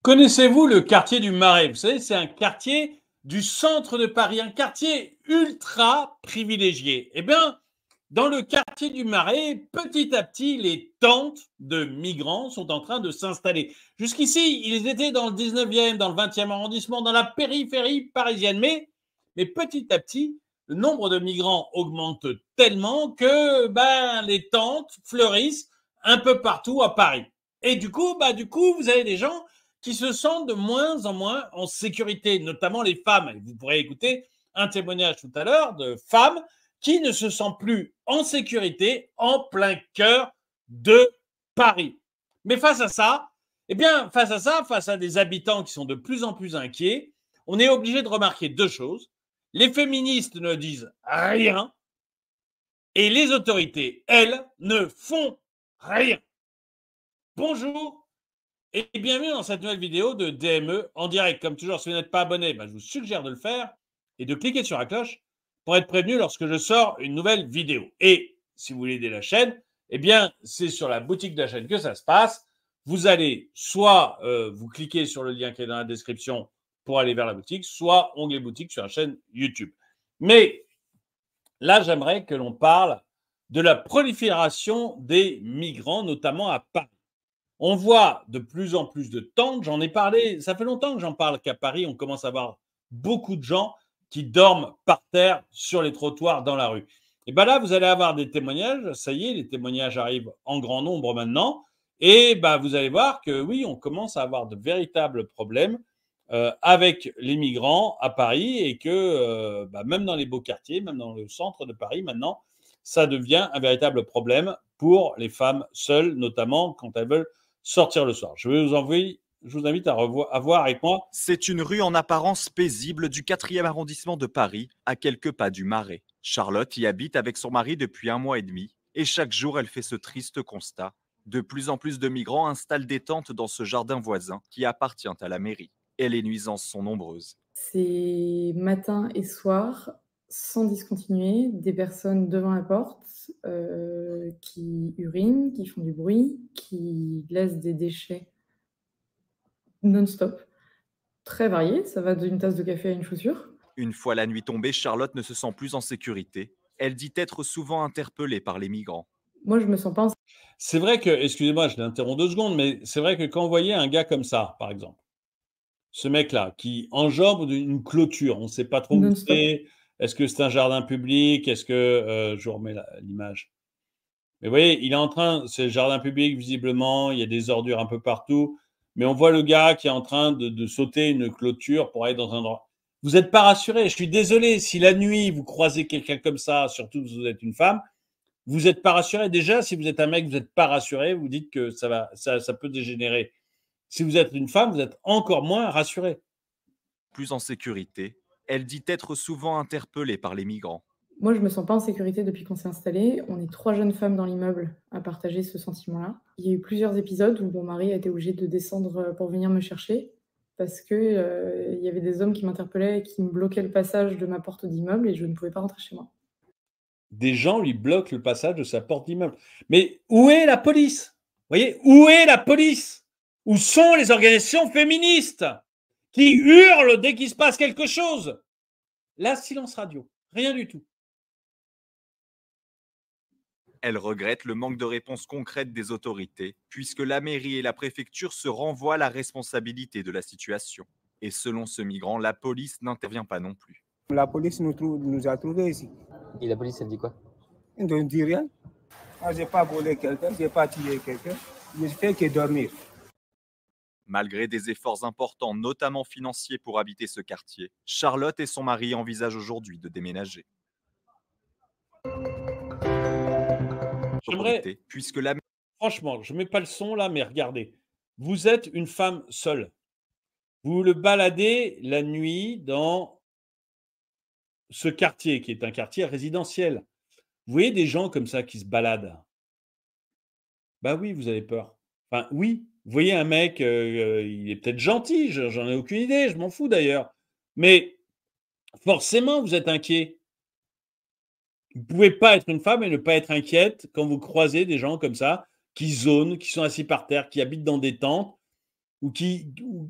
Connaissez-vous le quartier du Marais? Vous savez, c'est un quartier du centre de Paris, un quartier ultra privilégié. Eh bien, dans le quartier du Marais, petit à petit, les tentes de migrants sont en train de s'installer. Jusqu'ici, ils étaient dans le 19e, dans le 20e arrondissement, dans la périphérie parisienne. Mais petit à petit, le nombre de migrants augmente tellement que les tentes fleurissent un peu partout à Paris. Et du coup, vous avez des gens qui se sentent de moins en moins en sécurité, notamment les femmes. Et vous pourrez écouter un témoignage tout à l'heure de femmes qui ne se sentent plus en sécurité en plein cœur de Paris. Mais face à ça, face à des habitants qui sont de plus en plus inquiets, on est obligé de remarquer deux choses. Les féministes ne disent rien et les autorités, elles, ne font rien. Bonjour et bienvenue dans cette nouvelle vidéo de DME en direct. Comme toujours, si vous n'êtes pas abonné, je vous suggère de le faire et de cliquer sur la cloche pour être prévenu lorsque je sors une nouvelle vidéo. Et si vous voulez aider la chaîne, c'est sur la boutique de la chaîne que ça se passe. Vous allez soit vous cliquez sur le lien qui est dans la description pour aller vers la boutique, soit onglet boutique sur la chaîne YouTube. Mais là, j'aimerais que l'on parle de la prolifération des migrants, notamment à Paris. On voit de plus en plus de tentes. J'en ai parlé, ça fait longtemps que j'en parle qu'à Paris, on commence à voir beaucoup de gens qui dorment par terre sur les trottoirs dans la rue. Et là, vous allez avoir des témoignages. Ça y est, les témoignages arrivent en grand nombre maintenant. Et vous allez voir que oui, on commence à avoir de véritables problèmes avec les migrants à Paris et que même dans les beaux quartiers, même dans le centre de Paris maintenant, ça devient un véritable problème pour les femmes seules, notamment quand elles veulent sortir le soir. Je vous invite à voir avec moi. C'est une rue en apparence paisible du 4e arrondissement de Paris, à quelques pas du Marais. Charlotte y habite avec son mari depuis 1 mois et demi, et chaque jour elle fait ce triste constat. De plus en plus de migrants installent des tentes dans ce jardin voisin qui appartient à la mairie, et les nuisances sont nombreuses. C'est matin et soir, sans discontinuer, des personnes devant la porte qui urinent, qui font du bruit, qui laissent des déchets non-stop, très variés. Ça va d'une tasse de café à une chaussure. Une fois la nuit tombée, Charlotte ne se sent plus en sécurité. Elle dit être souvent interpellée par les migrants. Moi, je me sens pas en C'est vrai que, excusez-moi, je l'interromps 2 secondes, mais c'est vrai que quand vous voyez un gars comme ça, par exemple, ce mec-là qui enjambe une clôture, on ne sait pas trop où non-stop. c'est. Est-ce que c'est un jardin public? Est-ce que je vous remets l'image? Mais vous voyez, il est en train, c'est le jardin public visiblement, il y a des ordures un peu partout, mais on voit le gars qui est en train de sauter une clôture pour aller dans un endroit. Vous n'êtes pas rassuré. Je suis désolé si la nuit vous croisez quelqu'un comme ça, surtout si vous êtes une femme, vous n'êtes pas rassuré. Déjà, si vous êtes un mec, vous n'êtes pas rassuré, vous dites que ça peut dégénérer. Si vous êtes une femme, vous êtes encore moins rassuré. Plus en sécurité, elle dit être souvent interpellée par les migrants. Moi, je me sens pas en sécurité depuis qu'on s'est installé. On est 3 jeunes femmes dans l'immeuble à partager ce sentiment-là. Il y a eu plusieurs épisodes où mon mari a été obligé de descendre pour venir me chercher parce que il y avait des hommes qui m'interpellaient et qui me bloquaient le passage de ma porte d'immeuble et je ne pouvais pas rentrer chez moi. Des gens lui bloquent le passage de sa porte d'immeuble. Mais où est la police? Vous voyez, où est la police? Où sont les organisations féministes qui hurlent dès qu'il se passe quelque chose? Là, silence radio. Rien du tout. Elle regrette le manque de réponses concrètes des autorités, puisque la mairie et la préfecture se renvoient la responsabilité de la situation. Et selon ce migrant, la police n'intervient pas non plus. La police nous a trouvés ici. Et la police, elle dit quoi? Ils ne disent rien. Moi, je n'ai pas volé quelqu'un, je n'ai pas tué quelqu'un. Je ne fais que dormir. Malgré des efforts importants, notamment financiers, pour habiter ce quartier, Charlotte et son mari envisagent aujourd'hui de déménager. J'aimerais, puisque la... franchement, je ne mets pas le son là, mais regardez. Vous êtes une femme seule. Vous le baladez la nuit dans ce quartier qui est un quartier résidentiel. Vous voyez des gens comme ça qui se baladent. Oui, vous avez peur. Enfin, oui, vous voyez un mec, il est peut-être gentil, j'en ai aucune idée, je m'en fous d'ailleurs. Mais forcément, vous êtes inquiet. Vous ne pouvez pas être une femme et ne pas être inquiète quand vous croisez des gens comme ça, qui zonent, qui sont assis par terre, qui habitent dans des tentes. ou vous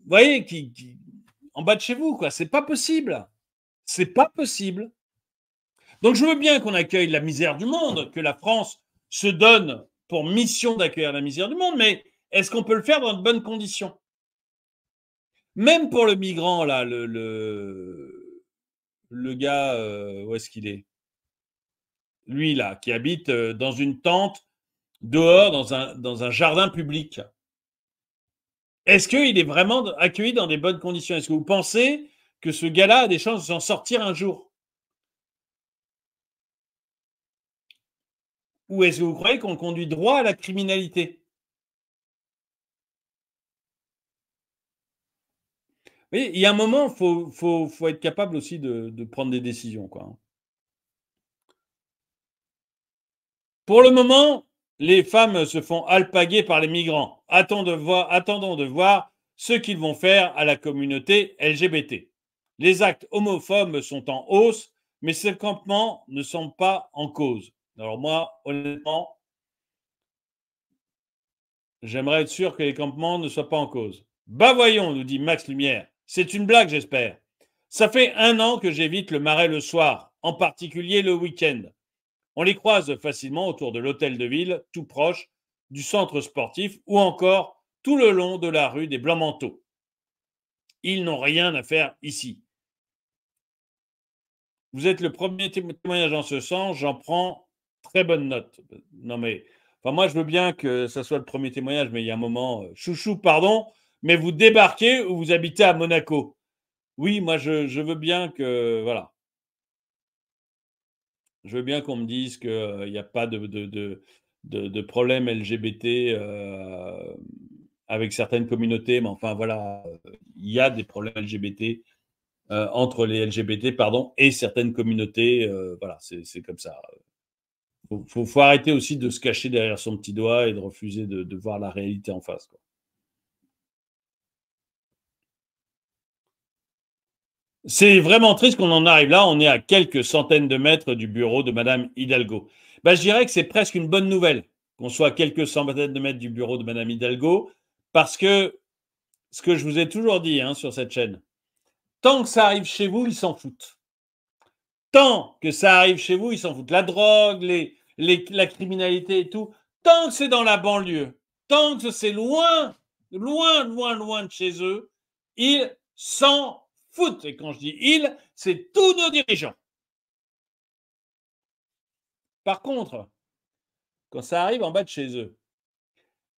voyez, en bas de chez vous, quoi. C'est pas possible. C'est pas possible. Donc, je veux bien qu'on accueille la misère du monde, que la France se donne pour mission d'accueillir la misère du monde, mais est-ce qu'on peut le faire dans de bonnes conditions? Même pour le migrant, là, le gars, où est-ce qu'il est? Lui, là, qui habite dans une tente, dehors, dans un jardin public. Est-ce qu'il est vraiment accueilli dans des bonnes conditions? Est-ce que vous pensez que ce gars-là a des chances de s'en sortir un jour? Ou est-ce que vous croyez qu'on le conduit droit à la criminalité? Vous voyez, il y a un moment, faut être capable aussi de prendre des décisions, quoi. Pour le moment, les femmes se font alpaguer par les migrants. Attendons de voir ce qu'ils vont faire à la communauté LGBT. Les actes homophobes sont en hausse, mais ces campements ne sont pas en cause. Alors moi, honnêtement, j'aimerais être sûr que les campements ne soient pas en cause. Bah voyons, nous dit Max Lumière. C'est une blague, j'espère. Ça fait 1 an que j'évite le Marais le soir, en particulier le week-end. On les croise facilement autour de l'hôtel de ville, tout proche du centre sportif ou encore tout le long de la rue des Blancs-Manteaux. Ils n'ont rien à faire ici. Vous êtes le premier témoignage en ce sens, j'en prends très bonne note. Non mais, enfin moi je veux bien que ça soit le premier témoignage, mais il y a un moment, chouchou, pardon, mais vous débarquez ou vous habitez à Monaco. Oui, moi je veux bien que, voilà. Je veux bien qu'on me dise qu'il n'y a pas de problème LGBT avec certaines communautés, mais enfin voilà, il y a des problèmes LGBT entre les LGBT, pardon, et certaines communautés. Voilà, c'est comme ça. Faut arrêter aussi de se cacher derrière son petit doigt et de refuser de voir la réalité en face, quoi. C'est vraiment triste qu'on en arrive là. On est à quelques centaines de mètres du bureau de Madame Hidalgo. Ben, je dirais que c'est presque une bonne nouvelle qu'on soit à quelques centaines de mètres du bureau de Madame Hidalgo, parce que ce que je vous ai toujours dit sur cette chaîne, tant que ça arrive chez vous, ils s'en foutent. Tant que ça arrive chez vous, ils s'en foutent. La drogue, la criminalité et tout, tant que c'est dans la banlieue, tant que c'est loin, loin, loin, loin de chez eux, ils s'en foutent. Et quand je dis ils, c'est tous nos dirigeants. Par contre, quand ça arrive en bas de chez eux,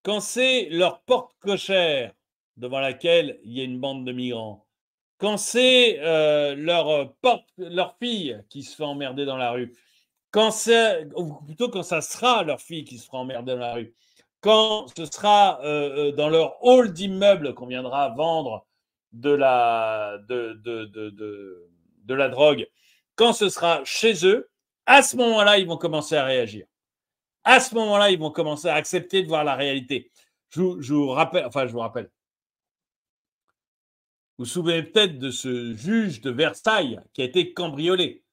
quand c'est leur porte cochère devant laquelle il y a une bande de migrants, quand c'est leur fille qui se fait emmerder dans la rue, ou plutôt quand ça sera leur fille qui se fera emmerder dans la rue, quand ce sera dans leur hall d'immeuble qu'on viendra vendre de la drogue, quand ce sera chez eux, à ce moment-là, ils vont commencer à réagir. À ce moment-là, ils vont commencer à accepter de voir la réalité. Je vous rappelle. Vous vous souvenez peut-être de ce juge de Versailles qui a été cambriolé.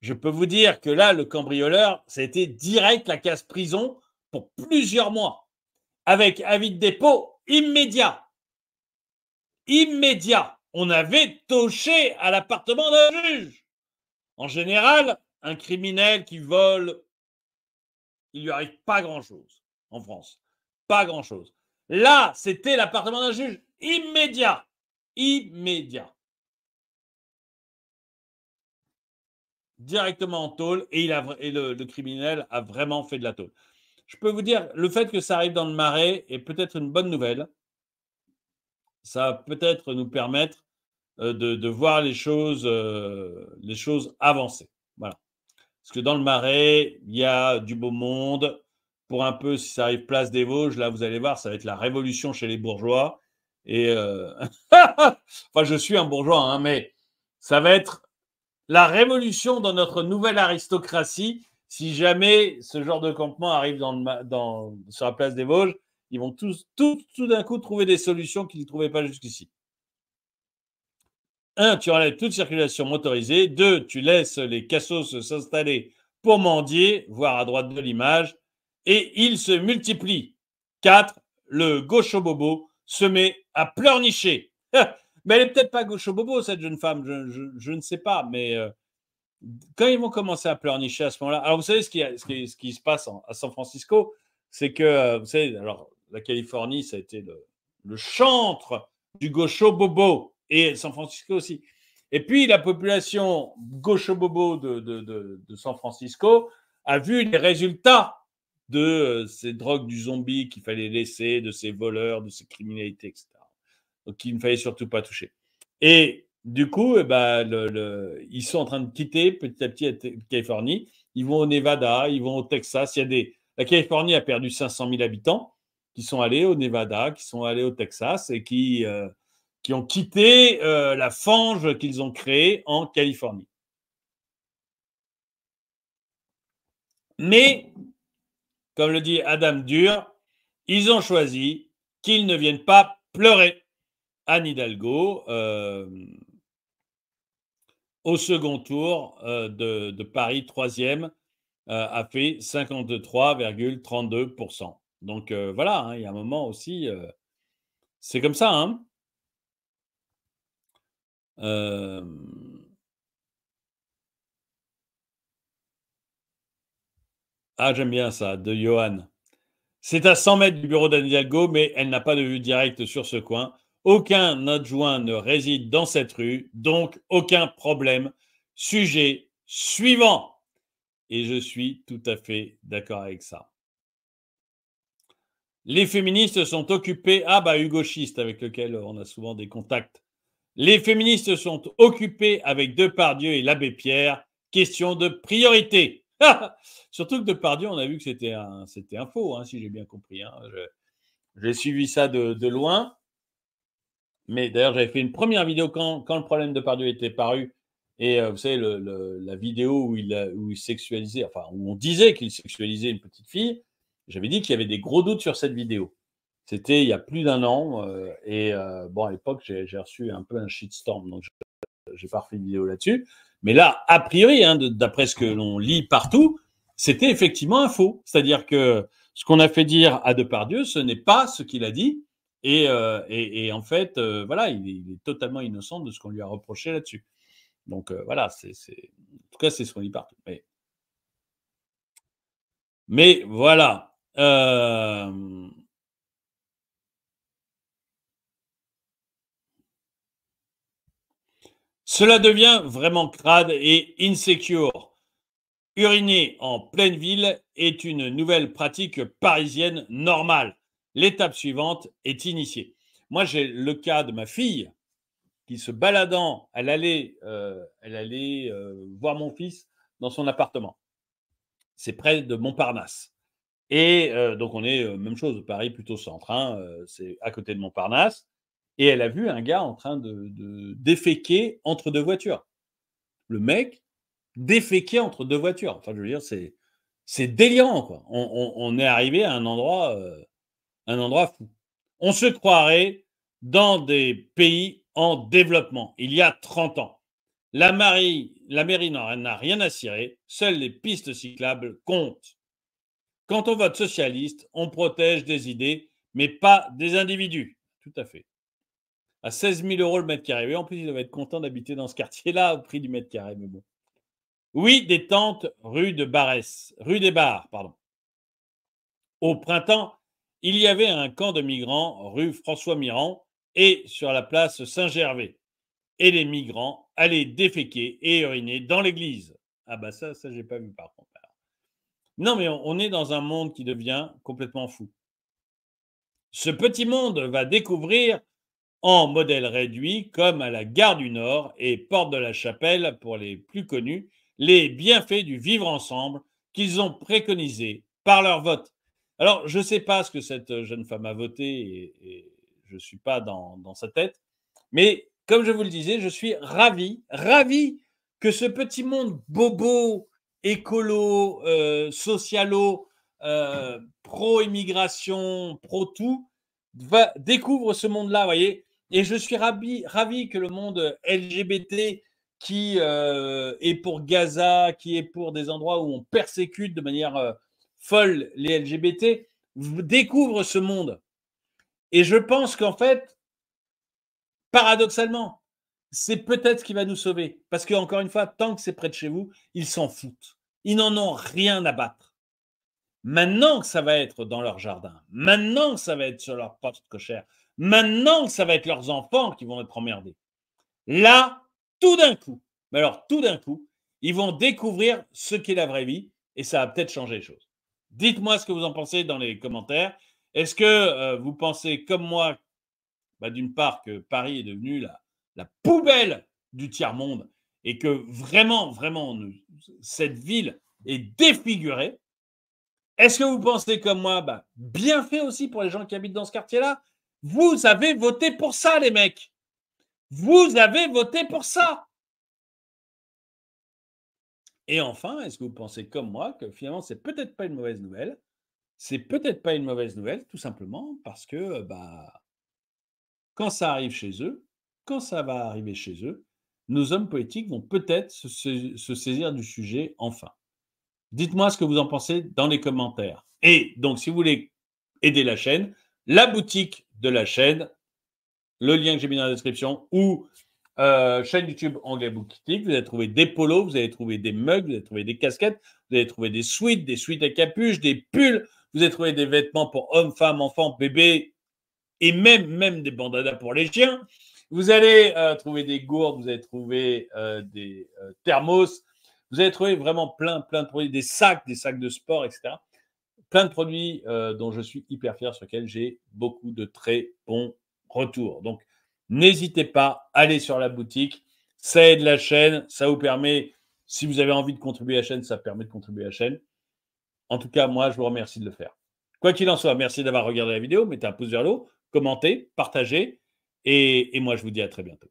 Je peux vous dire que là, le cambrioleur, ça a été direct la case prison pour plusieurs mois, avec avis de dépôt immédiat. Immédiat. On avait toché à l'appartement d'un juge. En général, un criminel qui vole, il lui arrive pas grand-chose en France. Pas grand-chose. Là, c'était l'appartement d'un juge. Immédiat. Immédiat. Directement en tôle, et le criminel a vraiment fait de la tôle. Je peux vous dire, le fait que ça arrive dans le Marais est peut-être une bonne nouvelle. Ça va peut-être nous permettre de voir les choses avancer. Voilà. Parce que dans le Marais, il y a du beau monde. Pour un peu, si ça arrive place des Vosges, là, vous allez voir, ça va être la révolution chez les bourgeois. Et enfin, je suis un bourgeois, mais ça va être la révolution dans notre nouvelle aristocratie. Si jamais ce genre de campement arrive sur la place des Vosges, ils vont tous tout d'un coup trouver des solutions qu'ils ne trouvaient pas jusqu'ici. 1, tu enlèves toute circulation motorisée. 2, tu laisses les cassos s'installer pour mendier, voire à droite de l'image, et ils se multiplient. 4, le gaucho-bobo se met à pleurnicher. Mais elle n'est peut-être pas gaucho-bobo, cette jeune femme, je ne sais pas, mais quand ils vont commencer à pleurnicher à ce moment-là, alors vous savez ce qui se passe à San Francisco, c'est que, vous savez, alors la Californie, ça a été le chantre du gaucho-bobo, et San Francisco aussi. Et puis, la population gaucho-bobo de San Francisco a vu les résultats de ces drogues du zombie qu'il fallait laisser, de ces voleurs, de ces criminalités, etc. Donc, qu'il ne fallait surtout pas toucher. Et du coup, ils sont en train de quitter petit à petit la Californie. Ils vont au Nevada, ils vont au Texas. La Californie a perdu 500 000 habitants qui sont allés au Nevada, qui sont allés au Texas et qui ont quitté la fange qu'ils ont créée en Californie. Mais, comme le dit Adam Durr, ils ont choisi qu'ils ne viennent pas pleurer. Anne Hidalgo, au second tour de Paris 3e, a fait 53,32%. Donc voilà, hein, il y a un moment aussi, c'est comme ça. Hein. Ah, j'aime bien ça, de Johan. C'est à 100 mètres du bureau d'Anne Hidalgo, mais elle n'a pas de vue directe sur ce coin. Aucun adjoint ne réside dans cette rue, donc aucun problème. Sujet suivant. Et je suis tout à fait d'accord avec ça. Les féministes sont occupées... Ah bah Hugo Schist, avec lequel on a souvent des contacts. Les féministes sont occupées avec Depardieu et l'abbé Pierre. Question de priorité. Surtout que Depardieu, on a vu que c'était un faux, hein, si j'ai bien compris. Hein. J'ai suivi ça de loin. Mais d'ailleurs, j'avais fait une première vidéo quand le problème de Depardieu était paru. Et vous savez, la vidéo où il sexualisait, enfin, où on disait qu'il sexualisait une petite fille, j'avais dit qu'il y avait des gros doutes sur cette vidéo. C'était il y a plus d'un an. Bon, à l'époque, j'ai reçu un peu un shitstorm. Donc, j'ai pas refait de vidéo là-dessus. Mais là, a priori, hein, d'après ce que l'on lit partout, c'était effectivement un faux. C'est-à-dire que ce qu'on a fait dire à Depardieu, ce n'est pas ce qu'il a dit. Et en fait, voilà, il est totalement innocent de ce qu'on lui a reproché là-dessus. Donc voilà, en tout cas, c'est ce qu'on dit partout. Mais voilà. Cela devient vraiment crade et insecure. Uriner en pleine ville est une nouvelle pratique parisienne normale. L'étape suivante est initiée. Moi, j'ai le cas de ma fille qui, se baladant, elle allait voir mon fils dans son appartement. C'est près de Montparnasse. Et donc, on est, même chose, Paris, plutôt centre. Hein, c'est à côté de Montparnasse. Et elle a vu un gars en train de déféquer entre deux voitures. Le mec déféquer entre deux voitures. Enfin, je veux dire, c'est délirant, quoi. On est arrivé à un endroit fou. On se croirait dans des pays en développement, il y a 30 ans. La mairie n'a rien à cirer, seules les pistes cyclables comptent. Quand on vote socialiste, on protège des idées, mais pas des individus. Tout à fait. À 16 000 € le mètre carré. Oui, en plus, il doit être content d'habiter dans ce quartier-là au prix du mètre carré, mais bon. Oui, des tentes rue des Bars, pardon. Au printemps, il y avait un camp de migrants rue François Mitterrand et sur la place Saint-Gervais. Et les migrants allaient déféquer et uriner dans l'église. Ah bah ça j'ai pas vu par contre. Non, mais on est dans un monde qui devient complètement fou. Ce petit monde va découvrir en modèle réduit, comme à la Gare du Nord et Porte de la Chapelle pour les plus connus, les bienfaits du vivre ensemble qu'ils ont préconisés par leur vote. Alors, je ne sais pas ce que cette jeune femme a voté et je ne suis pas dans sa tête, mais comme je vous le disais, je suis ravi que ce petit monde bobo, écolo, socialo, pro-immigration, pro-tout, découvre ce monde-là, vous voyez. Et je suis ravi que le monde LGBT qui est pour Gaza, qui est pour des endroits où on persécute de manière folle les LGBT, découvre ce monde. Et je pense qu'en fait, paradoxalement, c'est peut-être ce qui va nous sauver. Parce qu'encore une fois, tant que c'est près de chez vous, ils s'en foutent. Ils n'en ont rien à battre. Maintenant que ça va être dans leur jardin, maintenant que ça va être sur leur poste cochère, maintenant que ça va être leurs enfants qui vont être emmerdés, là, tout d'un coup, mais alors tout d'un coup, ils vont découvrir ce qu'est la vraie vie et ça va peut-être changer les choses. Dites-moi ce que vous en pensez dans les commentaires. Est-ce que vous pensez comme moi, d'une part, que Paris est devenu la poubelle du tiers-monde et que vraiment, vraiment, cette ville est défigurée? Est-ce que vous pensez comme moi, bien fait aussi pour les gens qui habitent dans ce quartier-là? Vous avez voté pour ça, les mecs. Vous avez voté pour ça. Et enfin, est-ce que vous pensez comme moi que finalement, c'est peut-être pas une mauvaise nouvelle? C'est peut-être pas une mauvaise nouvelle, tout simplement parce que quand ça arrive chez eux, quand ça va arriver chez eux, nos hommes politiques vont peut-être se saisir du sujet enfin. Dites-moi ce que vous en pensez dans les commentaires. Et donc, si vous voulez aider la chaîne, la boutique de la chaîne, le lien que j'ai mis dans la description, ou chaîne YouTube Anglais Boutique, vous allez trouver des polos, vous allez trouver des mugs, vous allez trouver des casquettes, vous allez trouver des sweats à capuche, des pulls, vous allez trouver des vêtements pour hommes, femmes, enfants, bébés, et même des bandanas pour les chiens. Vous allez trouver des gourdes, vous allez trouver des thermos, vous allez trouver vraiment plein de produits, des sacs de sport, etc. Plein de produits dont je suis hyper fier, sur lesquels j'ai beaucoup de très bons retours. Donc, n'hésitez pas, allez sur la boutique, ça aide la chaîne, ça vous permet, si vous avez envie de contribuer à la chaîne, ça permet de contribuer à la chaîne. En tout cas, moi, je vous remercie de le faire. Quoi qu'il en soit, merci d'avoir regardé la vidéo, mettez un pouce vers le haut, commentez, partagez, et moi, je vous dis à très bientôt.